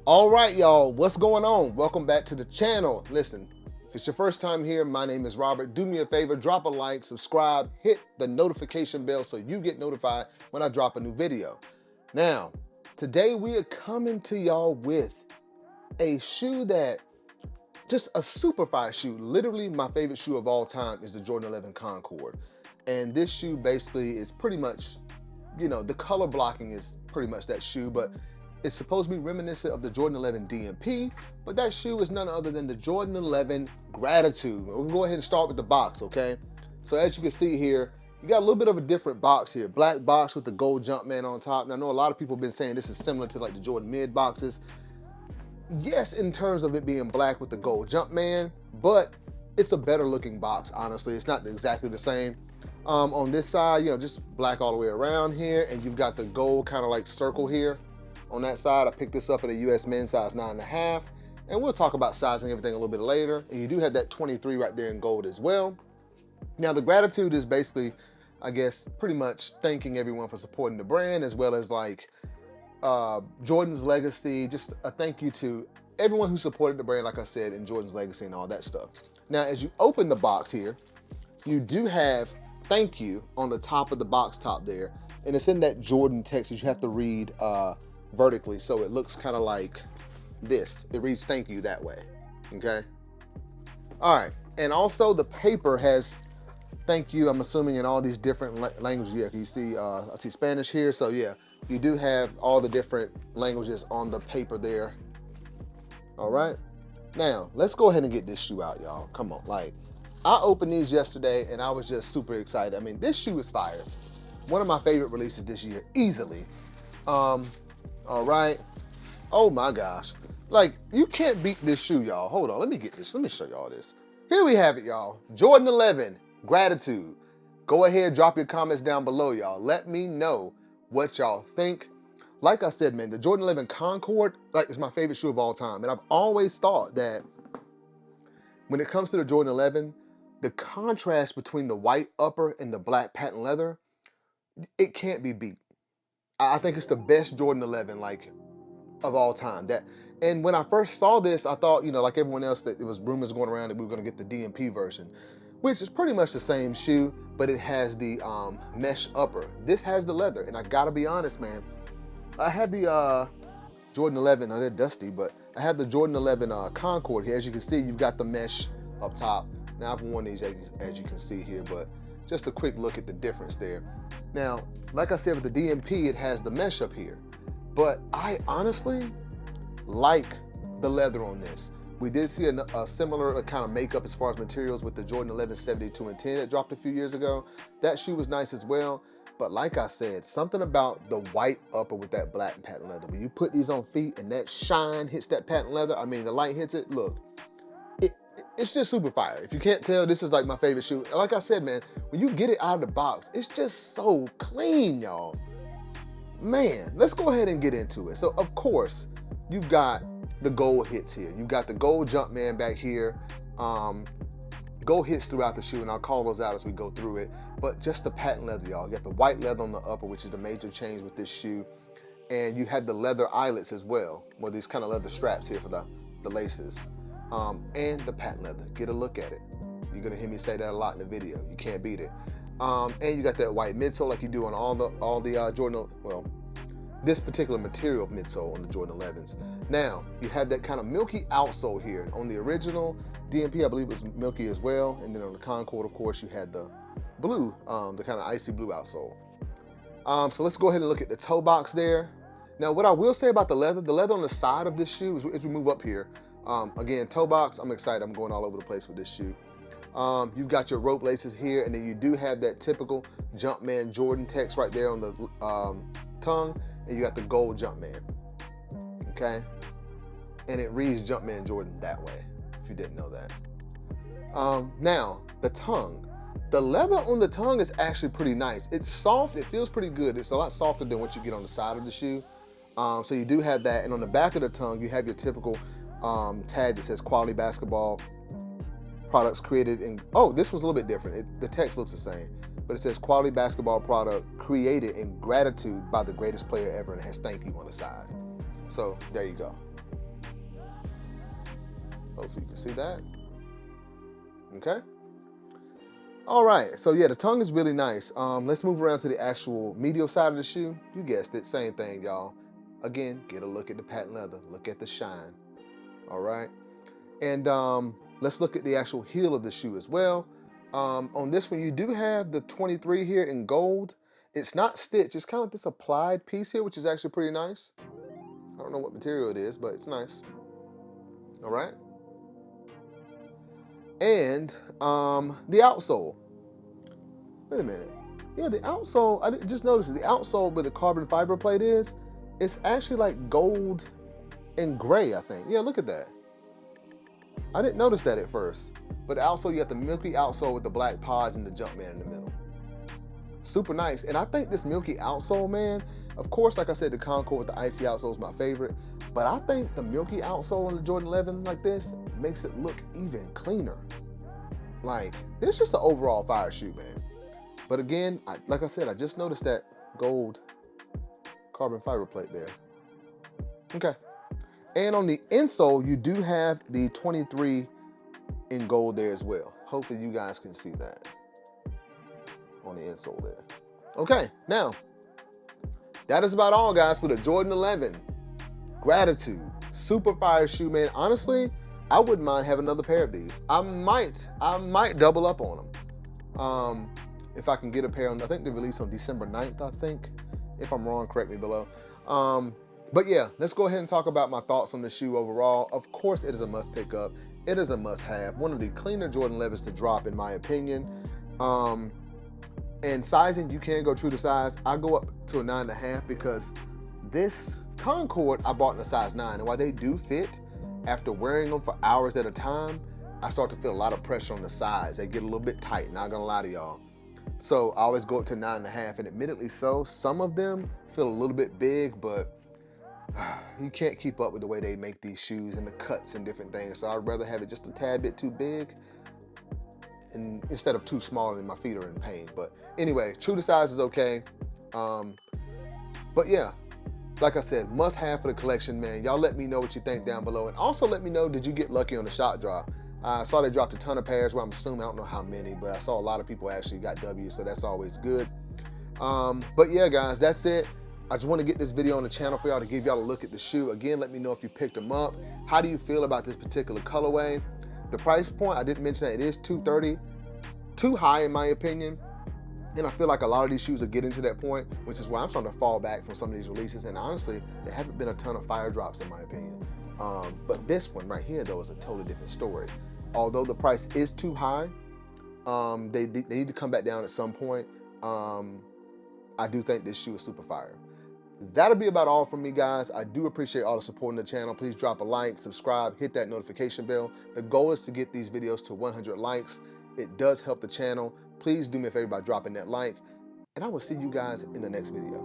All right, y'all, what's going on? Welcome back to the channel. Listen, if it's your first time here, my name is Robert. Do me a favor, drop a like, subscribe, hit the notification bell so you get notified when I drop a new video. Now, today we are coming to y'all with a shoe that, just a super fire shoe. Literally my favorite shoe of all time is the Jordan 11 Concord. And this shoe basically is pretty much, the color blocking is pretty much that shoe, but it's supposed to be reminiscent of the Jordan 11 DMP, but that shoe is none other than the Jordan 11 Gratitude. We'll go ahead and start with the box, okay? So as you can see here, you got a little bit of a different box here. Black box with the gold Jumpman on top. And I know a lot of people have been saying this is similar to like the Jordan mid boxes. Yes, in terms of it being black with the gold Jumpman, but it's a better looking box, honestly. It's not exactly the same. On this side, just black all the way around here, and you've got the gold kind of like circle here. On that side, I picked this up in a US men's size 9.5, and we'll talk about sizing everything a little bit later. And you do have that 23 right there in gold as well. Now, the Gratitude is basically, I guess, pretty much thanking everyone for supporting the brand, as well as like Jordan's legacy, just a thank you to everyone who supported the brand, like I said, and Jordan's legacy and all that stuff. Now, as you open the box here, you do have thank you on the top of the box top there, and it's in that Jordan text that you have to read vertically, so it looks kind of like this. It reads thank you that way, okay? All right, and also the paper has thank you, I'm assuming, in all these different languages. Yeah, you see, I see Spanish here, so yeah, you do have all the different languages on the paper there. All right, now let's go ahead and get this shoe out, y'all. Come on, like, I opened these yesterday and I was just super excited. I mean, this shoe is fire. One of my favorite releases this year, easily. All right. Oh my gosh. Like, you can't beat this shoe, y'all. Hold on, let me get this. Let me show y'all this. Here we have it, y'all. Jordan 11 Gratitude. Go ahead, drop your comments down below, y'all. Let me know what y'all think. Like I said, man, the Jordan 11 Concord, like, is my favorite shoe of all time. And I've always thought that when it comes to the Jordan 11, the contrast between the white upper and the black patent leather, it can't be beat. I think it's the best Jordan 11, like, of all time. And when I first saw this, I thought, like everyone else, that it was rumors going around that we were going to get the DMP version, which is pretty much the same shoe, but it has the mesh upper. This has the leather, and I gotta be honest, man. I had the Jordan 11, they're dusty, but I have the Jordan 11 Concord here. As you can see, you've got the mesh up top. Now, I've worn these, as you can see here, but just a quick look at the difference there. Now, like I said, with the DMP, it has the mesh up here, but I honestly like the leather on this. We did see a similar kind of makeup as far as materials with the Jordan 11 72 and 10 that dropped a few years ago. That shoe was nice as well, but like I said, something about the white upper with that black patent leather. When you put these on feet and that shine hits that patent leather, I mean, the light hits it, look, it's just super fire. If you can't tell, this is like my favorite shoe. Like I said, man, when you get it out of the box, it's just so clean, y'all. Man, let's go ahead and get into it. So, of course, you've got the gold hits here. You've got the gold Jumpman back here. Gold hits throughout the shoe, and I'll call those out as we go through it. But just the patent leather, y'all. You got the white leather on the upper, which is the major change with this shoe. And you had the leather eyelets as well, or these kind of leather straps here for the laces. And the patent leather. Get a look at it. You're gonna hear me say that a lot in the video. You can't beat it. And you got that white midsole like you do on all the Jordan, well, this particular material of midsole on the Jordan 11s. Now, you have that kind of milky outsole here. On the original DMP, I believe it was milky as well. And then on the Concord, of course, you had the blue, the kind of icy blue outsole. So let's go ahead and look at the toe box there. Now, what I will say about the leather on the side of this shoe, as we move up here, again, toe box, I'm excited. I'm going all over the place with this shoe. You've got your rope laces here, and then you do have that typical Jumpman Jordan text right there on the tongue, and you got the gold Jumpman, okay? And it reads Jumpman Jordan that way, if you didn't know that. Now, the tongue. The leather on the tongue is actually pretty nice. It's soft, it feels pretty good. It's a lot softer than what you get on the side of the shoe. So you do have that, and on the back of the tongue, you have your typical tag that says quality basketball products created in, oh, this was a little bit different. The text looks the same, but it says quality basketball product created in gratitude by the greatest player ever, and it has thank you on the side. So there you go. Hopefully you can see that. Okay. All right, so yeah, the tongue is really nice. Let's move around to the actual medial side of the shoe. You guessed it, same thing, y'all. Again, get a look at the patent leather. Look at the shine. All right. And let's look at the actual heel of the shoe as well. On this one, you do have the 23 here in gold. It's not stitched. It's kind of like this applied piece here, which is actually pretty nice. I don't know what material it is, but it's nice. All right. And the outsole. Wait a minute. Yeah, the outsole, I just noticed the outsole where the carbon fiber plate is, it's actually like gold and gray, I think. Yeah, look at that. I didn't notice that at first. But also you got the milky outsole with the black pods and the Jumpman in the middle. Super nice. And I think this milky outsole, man, of course, like I said, the Concord with the icy outsole is my favorite. But I think the milky outsole on the Jordan 11 like this makes it look even cleaner. Like, it's just an overall fire shoe, man. But again, like I said, I just noticed that gold carbon fiber plate there. Okay. And on the insole, you do have the 23 in gold there as well. Hopefully you guys can see that on the insole there. Okay, now, that is about all, guys, for the Jordan 11 Gratitude super fire shoe, man. Honestly, I wouldn't mind having another pair of these. I might double up on them. If I can get a pair on, I think they release on December 9th, I think. If I'm wrong, correct me below. But yeah, let's go ahead and talk about my thoughts on the shoe overall. Of course, it is a must pick up. It is a must have. One of the cleaner Jordan 11s to drop, in my opinion. And sizing, you can go true to size. I go up to a 9.5 because this Concord I bought in a size 9. And while they do fit, after wearing them for hours at a time, I start to feel a lot of pressure on the sides. They get a little bit tight, not gonna lie to y'all. So I always go up to 9.5, and admittedly so, some of them feel a little bit big, but you can't keep up with the way they make these shoes and the cuts and different things. So I'd rather have it just a tad bit too big and instead of too small and my feet are in pain. But anyway, true to size is okay. But yeah, like I said, must have for the collection, man. Y'all let me know what you think down below. And also let me know, did you get lucky on the shot drop? I saw they dropped a ton of pairs, well, I'm assuming, I don't know how many, but I saw a lot of people actually got W's, so that's always good. But yeah, guys, that's it. I just want to get this video on the channel for y'all to give y'all a look at the shoe. Again, let me know if you picked them up. How do you feel about this particular colorway? The price point, I didn't mention that it is $230. Too high in my opinion. And I feel like a lot of these shoes are getting to that point, which is why I'm starting to fall back from some of these releases. And honestly, there haven't been a ton of fire drops in my opinion. But this one right here, though, is a totally different story. Although the price is too high, they need to come back down at some point. I do think this shoe is super fire. That'll be about all from me, guys. I do appreciate all the support on the channel. Please drop a like, subscribe, hit that notification bell. The goal is to get these videos to 100 likes. It does help the channel. Please do me a favor by dropping that like, and I will see you guys in the next video.